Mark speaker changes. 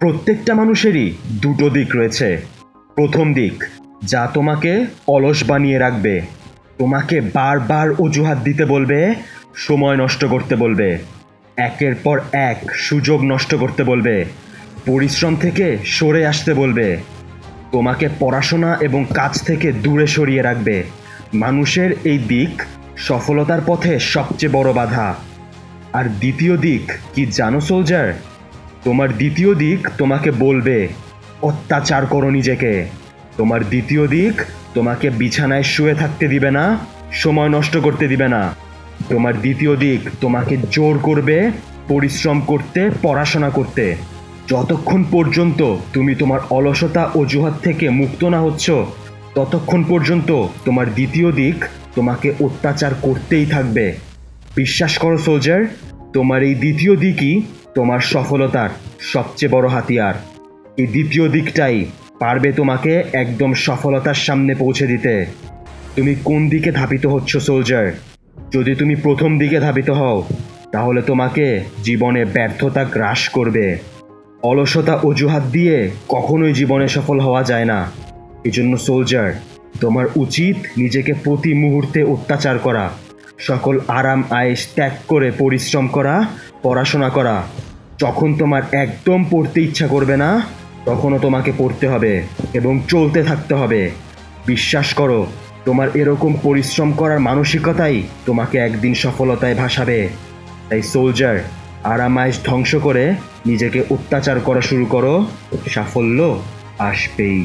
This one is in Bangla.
Speaker 1: প্রত্যেকটা মানুষেরই দুটো দিক রয়েছে। প্রথম দিক, যা তোমাকে অলস বানিয়ে রাখবে, তোমাকে বারবার অজুহাত দিতে বলবে, সময় নষ্ট করতে বলবে, একের পর এক সুযোগ নষ্ট করতে বলবে, পরিশ্রম থেকে সরে আসতে বলবে, তোমাকে পড়াশোনা এবং কাজ থেকে দূরে সরিয়ে রাখবে। মানুষের এই দিক সফলতার পথে সবচেয়ে বড় বাধা। আর দ্বিতীয় দিক কি জানো সোলজার? তোমার দ্বিতীয় দিক তোমাকে বলবে অত্যাচার করো নিজেকে। তোমার দ্বিতীয় দিক তোমাকে বিছানায় শুয়ে থাকতে দিবে না, সময় নষ্ট করতে দিবে না। তোমার দ্বিতীয় দিক তোমাকে জোর করবে পরিশ্রম করতে, পড়াশোনা করতে। যতক্ষণ পর্যন্ত তুমি তোমার অলসতা অজুহাত থেকে মুক্ত না হচ্ছ, ততক্ষণ পর্যন্ত তোমার দ্বিতীয় দিক তোমাকে অত্যাচার করতেই থাকবে। বিশ্বাস করো সোলজার, তোমার এই দ্বিতীয় দিকই তোমার সফলতার সবচেয়ে বড় হাতিয়ার। এই দ্বিতীয় দিকটাই পারবে তোমাকে একদম সফলতার সামনে পৌঁছে দিতে। তুমি কোন দিকে ধাবিত হচ্ছ সোলজার? যদি তুমি প্রথম দিকে ধাবিত হও, তাহলে তোমাকে জীবনে ব্যর্থতা গ্রাস করবে। অলসতা অজুহাত দিয়ে কখনোই জীবনে সফল হওয়া যায় না। এজন্য সোলজার, তোমার উচিত নিজেকে প্রতি মুহূর্তে অত্যাচার করা, সকল আরাম আয়েশ ত্যাগ করে পরিশ্রম করা, পড়াশোনা করা। যখন তোমার একদম পড়তে ইচ্ছা করবে না, তখনও তোমাকে পড়তে হবে এবং চলতে থাকতে হবে। বিশ্বাস করো, তোমার এরকম পরিশ্রম করার মানসিকতাই তোমাকে একদিন সফলতায় ভাসাবে। তাই সোলজার, আরাম আয়েশ ধ্বংস করে নিজেকে অত্যাচার করা শুরু করো, সাফল্য আসবেই।